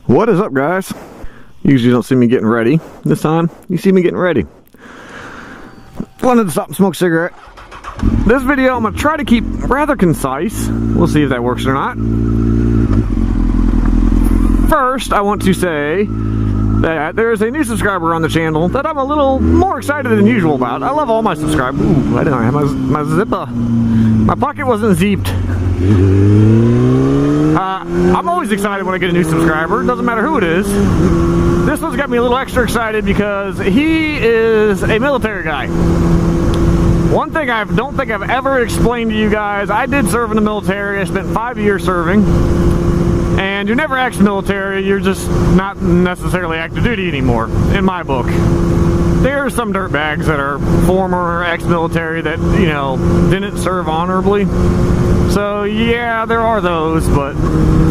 What is up, guys? Usually don't see me getting ready. This time, you see me getting ready. Wanted to stop and smoke a cigarette. This video, I'm going to try to keep rather concise. We'll see if that works or not. First, I want to say that there is a new subscriber on the channel that I'm a little more excited than usual about. I love all my subscribers. Ooh, I didn't have my zipper. My pocket wasn't zipped. I'm always excited when I get a new subscriber. Doesn't matter who it is. This one's got me a little extra excited because he is a military guy. One thing I don't think I've ever explained to you guys, I did serve in the military. I spent 5 years serving. And you're never ex-military, you're just not necessarily active duty anymore, in my book. There are some dirtbags that are former ex-military that, you know, didn't serve honorably. So, yeah, there are those, but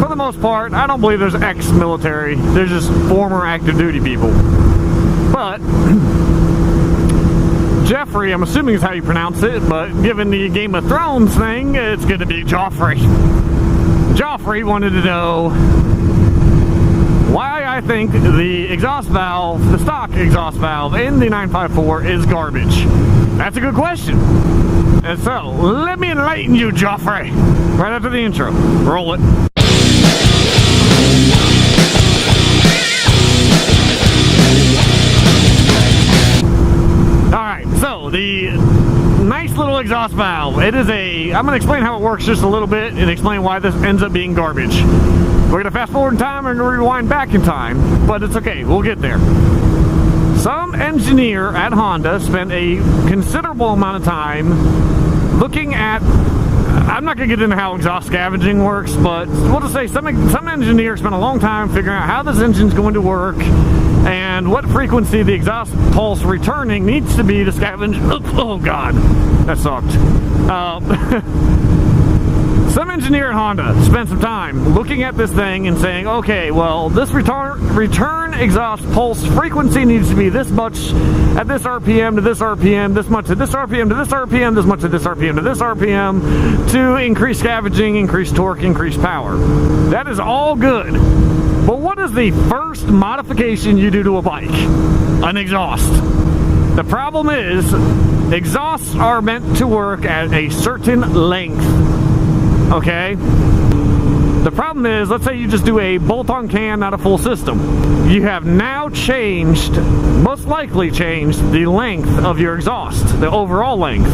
for the most part, I don't believe there's ex-military. There's just former active duty people. But Jeffrey, I'm assuming is how you pronounce it, but given the Game of Thrones thing, it's going to be Joffrey. Joffrey wanted to know why I think the exhaust valve, the stock exhaust valve in the 954 is garbage. That's a good question. And so, let me enlighten you, Joffrey, right after the intro. Roll it. Alright, so the nice little exhaust valve. It is I'm going to explain how it works just a little bit and explain why this ends up being garbage. We're going to fast forward in time and rewind back in time, but it's okay, we'll get there. Some engineer at Honda spent a considerable amount of time looking at, I'm not going to get into how exhaust scavenging works, but we'll just say some engineer spent a long time figuring out how this engine's going to work and what frequency the exhaust pulse returning needs to be to scavenge. Oh god, that sucked. Some engineer at Honda spent some time looking at this thing and saying, okay, well, this return exhaust pulse frequency needs to be this much at this RPM to this RPM, this much at this RPM to this RPM, this much at this RPM to this RPM to increase scavenging, increase torque, increase power. That is all good. But what is the first modification you do to a bike? An exhaust. The problem is, exhausts are meant to work at a certain length. Okay? The problem is, let's say you just do a bolt-on can, not a full system. You have now changed, most likely changed, the length of your exhaust, the overall length.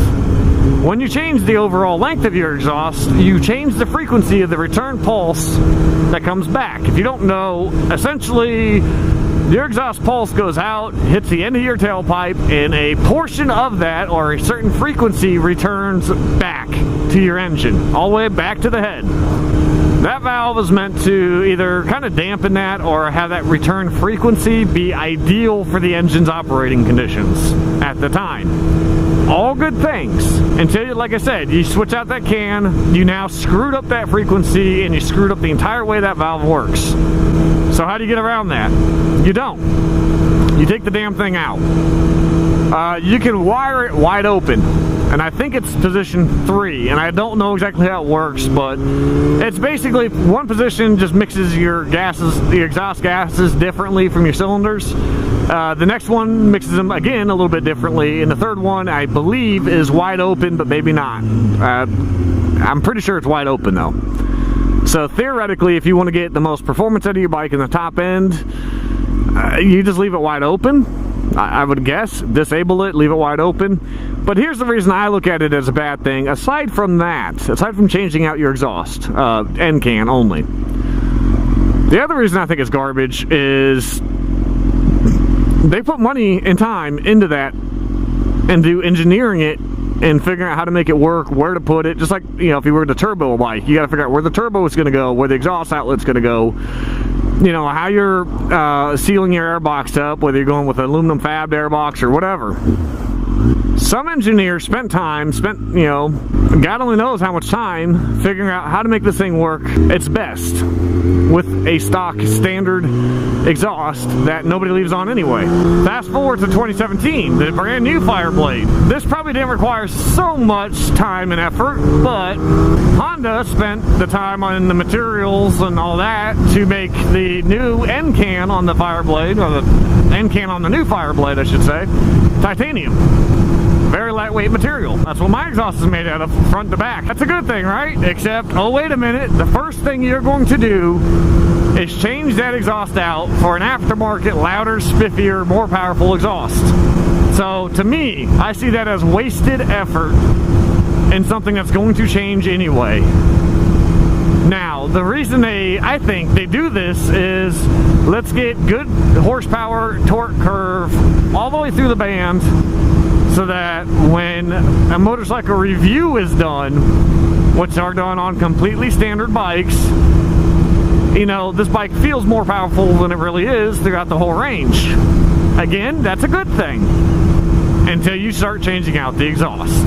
When you change the overall length of your exhaust, you change the frequency of the return pulse that comes back. If you don't know, essentially, your exhaust pulse goes out, hits the end of your tailpipe, and a portion of that, or a certain frequency, returns back to your engine, all the way back to the head. That valve is meant to either kind of dampen that or have that return frequency be ideal for the engine's operating conditions at the time. All good things until, like I said, you switch out that can, you now screwed up that frequency, and you screwed up the entire way that valve works. So how do you get around that? You don't. You take the damn thing out. You can wire it wide open, and I think it's position 3, and I don't know exactly how it works, but it's basically one position just mixes your gases, your exhaust gases differently from your cylinders. The next one mixes them again a little bit differently, and the third one I believe is wide open, but maybe not. I'm pretty sure it's wide open though. So theoretically, if you want to get the most performance out of your bike in the top end, you just leave it wide open. I would guess, disable it, leave it wide open. But here's the reason I look at it as a bad thing. Aside from that, aside from changing out your exhaust, end can only, the other reason I think it's garbage is they put money and time into that, into engineering it and figuring out how to make it work, where to put it. Just like, you know, if you were to turbo a bike, you got to figure out where the turbo is going to go, where the exhaust outlet's going to go, you know, how you're sealing your airbox up, whether you're going with an aluminum fabbed airbox or whatever. some engineers spent, you know, God only knows how much time figuring out how to make this thing work its best with a stock standard exhaust that nobody leaves on anyway. Fast forward to 2017, the brand new Fireblade. This probably didn't require so much time and effort, but Honda spent the time on the materials and all that to make the new end can on the Fireblade, or the end can on the new Fireblade, I should say, titanium. Very lightweight material. That's what my exhaust is made out of, front to back. That's a good thing, right? Except, oh wait a minute, the first thing you're going to do is change that exhaust out for an aftermarket, louder, spiffier, more powerful exhaust. So to me, I see that as wasted effort in something that's going to change anyway. Now, the reason I think they do this is, let's get good horsepower, torque curve all the way through the band, so that when a motorcycle review is done, which are done on completely standard bikes, you know, this bike feels more powerful than it really is throughout the whole range. Again, that's a good thing until you start changing out the exhaust.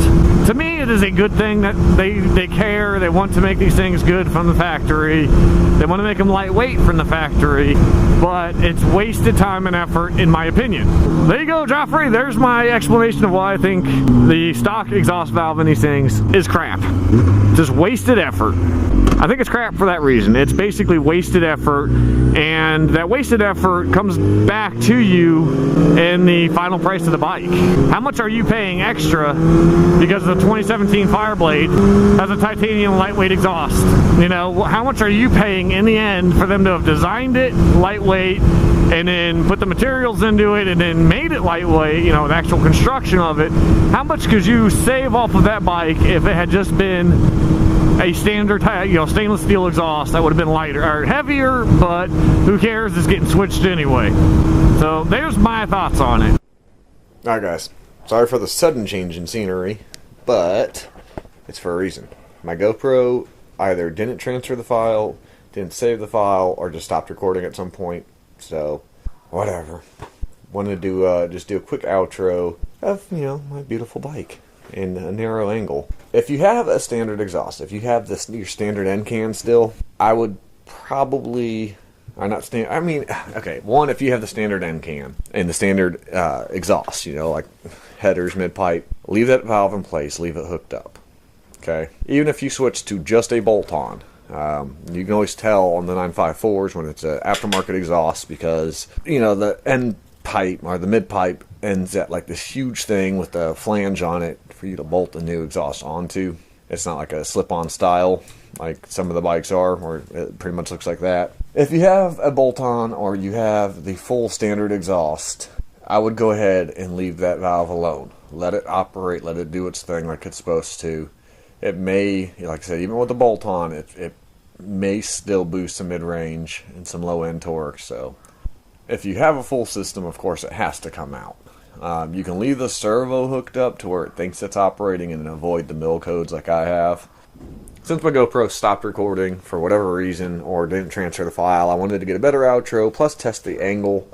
To me, it is a good thing that they care. They want to make these things good from the factory. They want to make them lightweight from the factory, but it's wasted time and effort, in my opinion. There you go, Joffrey. There's my explanation of why I think the stock exhaust valve in these things is crap. Just wasted effort. I think it's crap for that reason. It's basically wasted effort, and that wasted effort comes back to you in the final price of the bike. How much are you paying extra because the 2017 Fireblade has a titanium lightweight exhaust? You know, how much are you paying in the end for them to have designed it lightweight and then put the materials into it and then made it lightweight, you know, the actual construction of it? How much could you save off of that bike if it had just been a standard, you know, stainless steel exhaust that would have been lighter or heavier, but who cares, it's getting switched anyway. So there's my thoughts on it. Alright guys, sorry for the sudden change in scenery, but it's for a reason. My GoPro either didn't transfer the file, didn't save the file, or just stopped recording at some point, so whatever. Wanted to just do a quick outro of, you know, my beautiful bike in a narrow angle. If you have a standard exhaust, if you have this your standard end can still, I would probably, or not stand, I mean, okay, one, if you have the standard end can and the standard exhaust, you know, like headers, mid pipe, leave that valve in place, leave it hooked up. Okay, even if you switch to just a bolt-on, you can always tell on the 954s when it's an aftermarket exhaust, because, you know, the end pipe or the mid pipe ends at like this huge thing with a flange on it for you to bolt the new exhaust onto. It's not like a slip-on style like some of the bikes are, where it pretty much looks like that. If you have a bolt-on or you have the full standard exhaust, I would go ahead and leave that valve alone. Let it operate, let it do its thing like it's supposed to. It may, like I said, even with the bolt-on, it may still boost some mid-range and some low-end torque. So if you have a full system, of course, it has to come out. You can leave the servo hooked up to where it thinks it's operating and avoid the mil codes like I have. Since my GoPro stopped recording for whatever reason or didn't transfer the file, I wanted to get a better outro, plus test the angle,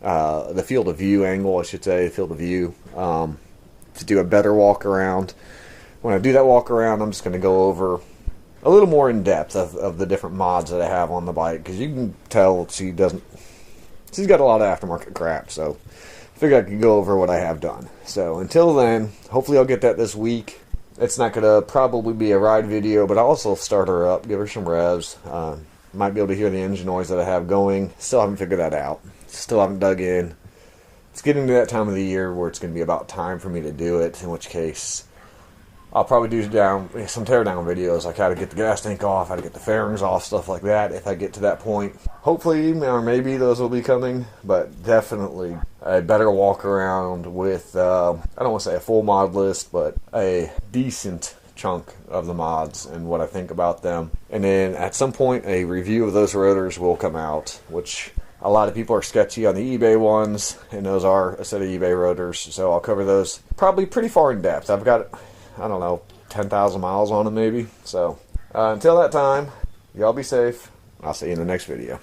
the field of view angle, I should say, field of view, to do a better walk around. When I do that walk around, I'm just going to go over a little more in depth of the different mods that I have on the bike, because you can tell she's got a lot of aftermarket crap, so I figured I could go over what I have done. So until then, hopefully I'll get that this week. It's not going to probably be a ride video, but I'll also start her up, give her some revs. Might be able to hear the engine noise that I have going. Still haven't figured that out. Still haven't dug in. It's getting to that time of the year where it's going to be about time for me to do it, in which case I'll probably do some teardown videos, like how to get the gas tank off, how to get the fairings off, stuff like that, if I get to that point. Hopefully, or maybe those will be coming, but definitely a better walk around with, I don't want to say a full mod list, but a decent chunk of the mods and what I think about them. And then at some point, a review of those rotors will come out, which a lot of people are sketchy on the eBay ones, and those are a set of eBay rotors, so I'll cover those probably pretty far in depth. I've got, I don't know, 10,000 miles on them maybe. So until that time, y'all be safe. I'll see you in the next video.